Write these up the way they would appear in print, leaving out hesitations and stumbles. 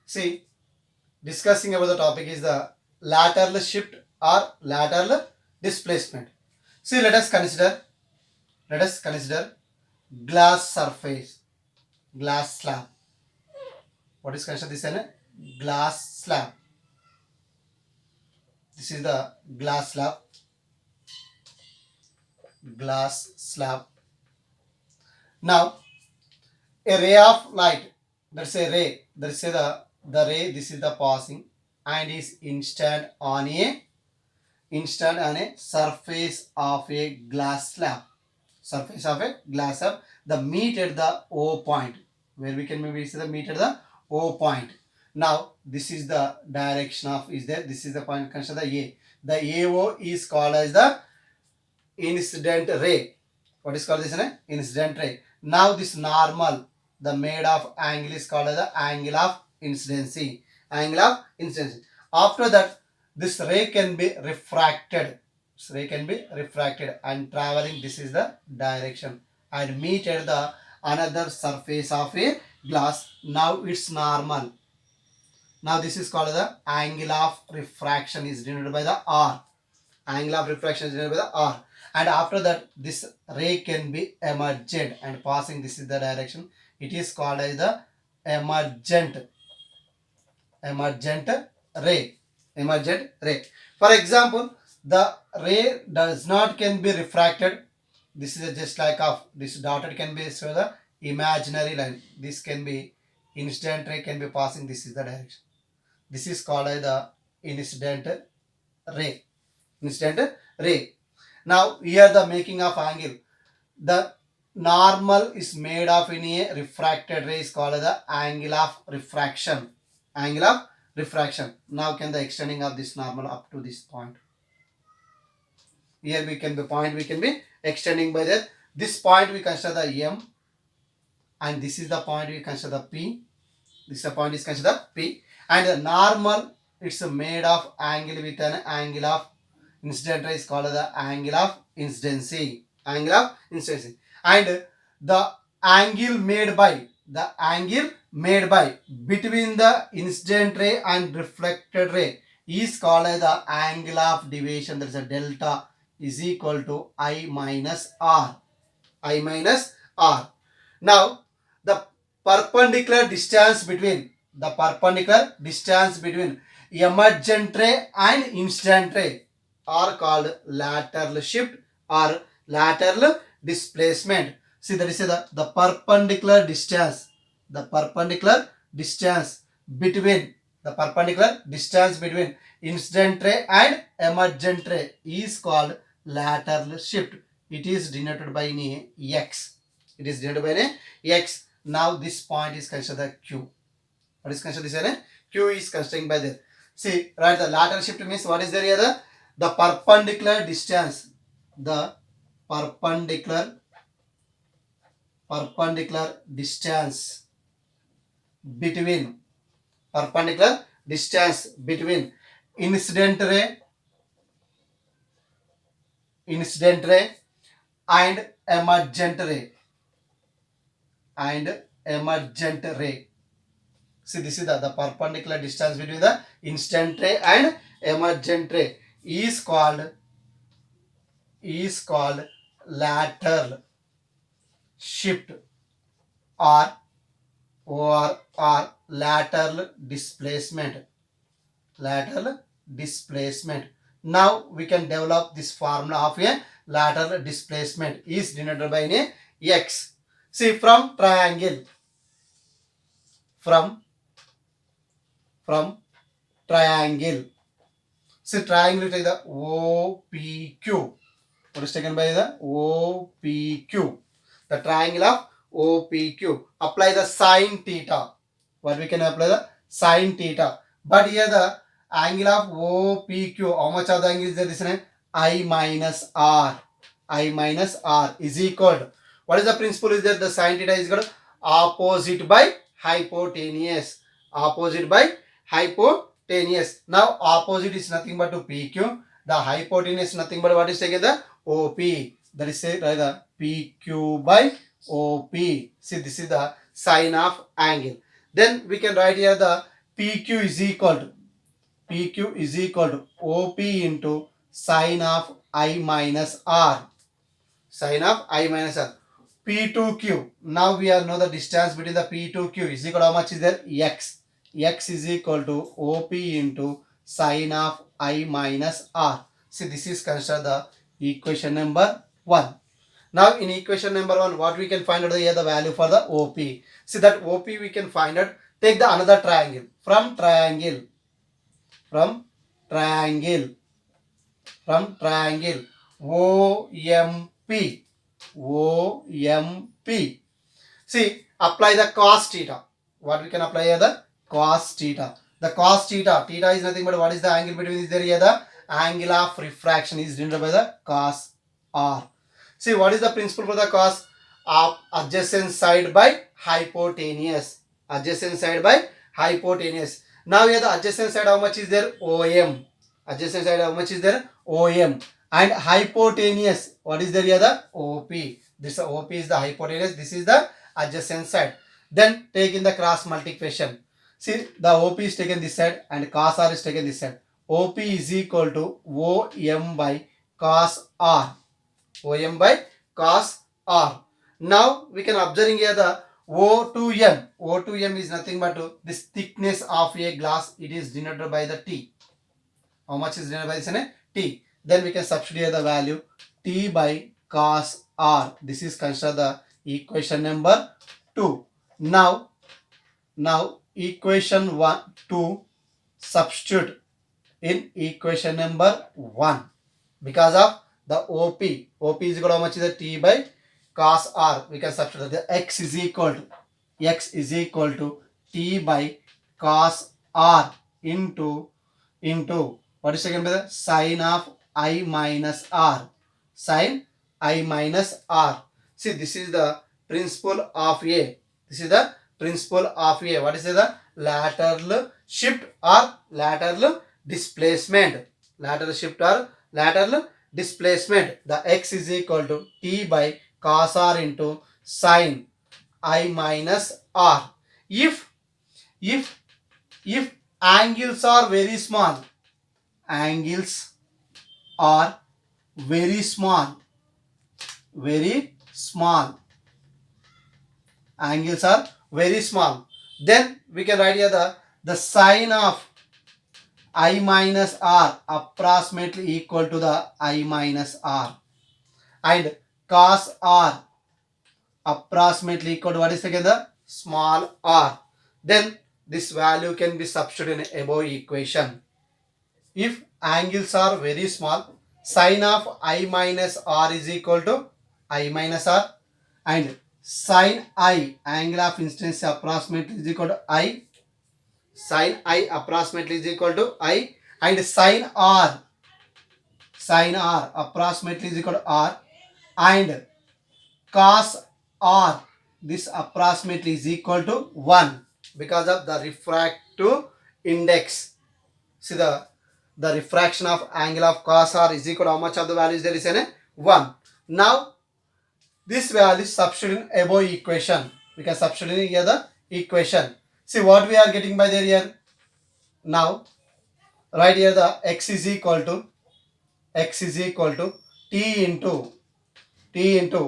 See, discussing about the topic is the lateral shift or lateral displacement. See, let us consider glass surface, glass slab. What is considered this? An glass slab. This is the glass slab. Glass slab. Now, a ray of light. That's a ray. That's a the ray. This is the passing and is instant on a surface of a glass slab. Surface of a glass slab. The meet at the O point, where we can maybe see the meet at the O point. Now this is the direction of is there. This is the point. Consider the A. The AO is called as the incident ray. What is called this? An incident ray. Now this normal, the made of angle is called as the angle of incidency. Angle of incidency. After that, this ray can be refracted. This ray can be refracted and traveling. This is the direction and meet at the another surface of a glass. Now it's normal. Now this is called the angle of refraction is denoted by the R. Angle of refraction is denoted by the R. And after that, this ray can be emergent and passing. This is the direction. It is called as the emergent ray. Emergent ray. For example, the ray does not can be refracted. This is just like of this dotted can be so the imaginary line. This can be incident ray can be passing. This is the direction. This is called as the incident ray. Incident ray. Now here the making of angle. The normal is made of in a refracted ray is called the angle of refraction. Angle of refraction. Now can the extending of this normal up to this point. Here we can be extending by that. This point we consider the M and this is the point we consider the P. This is the point is considered P and the normal it's made of angle with an angle of incident ray is called the angle of incidency. Angle of incidency. And the angle made by between the incident ray and reflected ray is called as the angle of deviation. There is a delta is equal to I minus R. I minus R. Now the perpendicular distance between emergent ray and incident ray are called lateral shift or lateral displacement. See, that is the perpendicular distance. The perpendicular distance between incident ray and emergent ray is called lateral shift. It is denoted by an X. It is denoted by an X. Now this point is considered Q. What is considered this? Q is constrained by this. See, right, the lateral shift means what is there here? The perpendicular distance. The perpendicular distance between incident ray and emergent ray. See, this is the perpendicular distance between the incident ray and emergent ray is called lateral shift or lateral displacement. Now we can develop this formula of a lateral displacement is denoted by a X. See, from triangle see, triangle take the OPQ. What is taken by the OPQ? The triangle of OPQ. Apply the sine theta. What we can apply the sine theta. But here the angle of OPQ. How much of the angle is there? This is I minus R. I minus R is equal to. What is the principle? Is that the sine theta is equal to opposite by hypotenuse. Opposite by hypotenuse. Now opposite is nothing but to PQ. The hypotenuse is nothing but what is taken the OP. That is say the PQ by OP. See, this is the sine of angle. Then we can write here the PQ is equal to PQ is equal to OP into sine of I minus R. Sine of I minus R. P2Q. Now we are know the distance between the P2Q is equal to how much is there? X. X is equal to OP into sine of I minus R. See, this is considered the equation number 1. Now in equation number 1, what we can find out here the value for the OP. See that OP we can find out. Take the another triangle. From triangle OMP. OMP. See, apply the cos theta. What we can apply here? The cos theta. The cos theta. Theta is nothing but what is the angle between this area? The angle of refraction is denoted by the cos R. See, what is the principle for the cos? Of adjacent side by hypotenuse. Adjacent side by hypotenuse. Now here the adjacent side how much is there? OM. Adjacent side how much is there? OM. And hypotenuse, what is there here? The OP. This OP is the hypotenuse. This is the adjacent side. Then take in the cross multiplication. See, the OP is taken this side and cos R is taken this side. OP is equal to OM by cos R. OM by cos R. Now we can observe here the O to M. O to M is nothing but this thickness of a glass. It is denoted by the T. How much is denoted by this? T. Then we can substitute the value T by cos R. This is considered the equation number 2. Now equation 1, 2 substitute in equation number 1 because of the OP. OP is equal to how much is the T by cos R. We can substitute the X is equal to T by cos R into what is taken by the sine of I minus R. Sine I minus R. See, this is the principle of A. This is the principle of A. What is the lateral shift or lateral displacement? Lateral shift or lateral displacement. The X is equal to T by cos R into sine I minus R. If angles are very small, angles are very small, angles are very small, then we can write here the sine of I minus R approximately equal to the I minus R, and cos R approximately equal to what is taken? The small r. Then this value can be substituted in above equation. If angles are very small, sine of I minus R is equal to I minus R, and sine I, angle of incidence approximately is equal to I, sine I approximately is equal to I, and sine R approximately is equal to R, and cos R, this approximately is equal to 1 because of the refractive index. See, the refraction of angle of cos R is equal to how much of the values there is in 1. Now this value is substituted in above equation. We can substitute here the equation. See what we are getting by there here. Now right here the x is equal to t into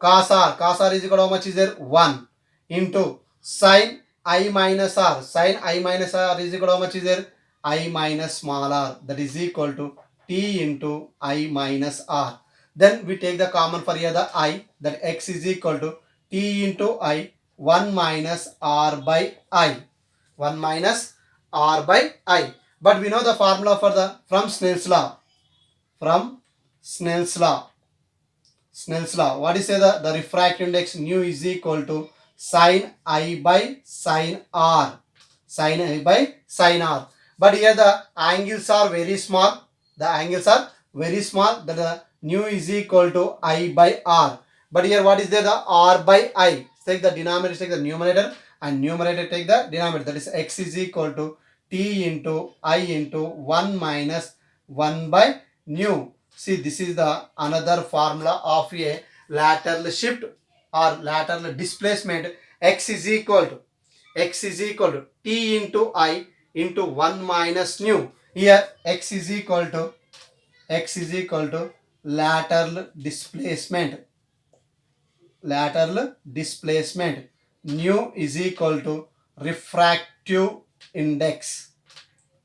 cos R. Cos R is equal to how much is there? 1 into sin I minus R. Sin I minus R is equal to how much is there? I minus small r. That is equal to t into I minus R. Then we take the common for here the I, that x is equal to t into I 1 minus r by I. 1 minus r by I. But we know the formula for the from Snell's law. Snell's law. What is the refractive index nu is equal to sin I by sin R. Sin I by sin R. But here the angles are very small. That the nu is equal to I by R. But here what is there? The R by I. Take the denominator, take the numerator, and numerator take the denominator. That is x is equal to t into I into 1 minus 1 by nu. See, this is the another formula of a lateral shift or lateral displacement. X is equal to t into I into 1 minus nu. Here x is equal to lateral displacement. Lateral displacement. Nu is equal to refractive index.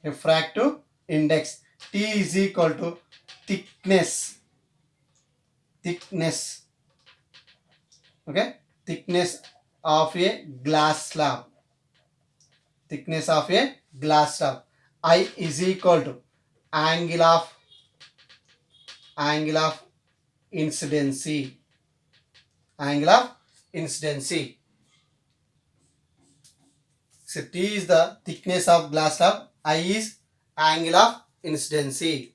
Refractive index. T is equal to thickness. Thickness. Okay. Thickness of a glass slab. Thickness of a glass slab. I is equal to angle of incidency. Angle of incidency. So T is the thickness of glass slab. I is angle of incidency.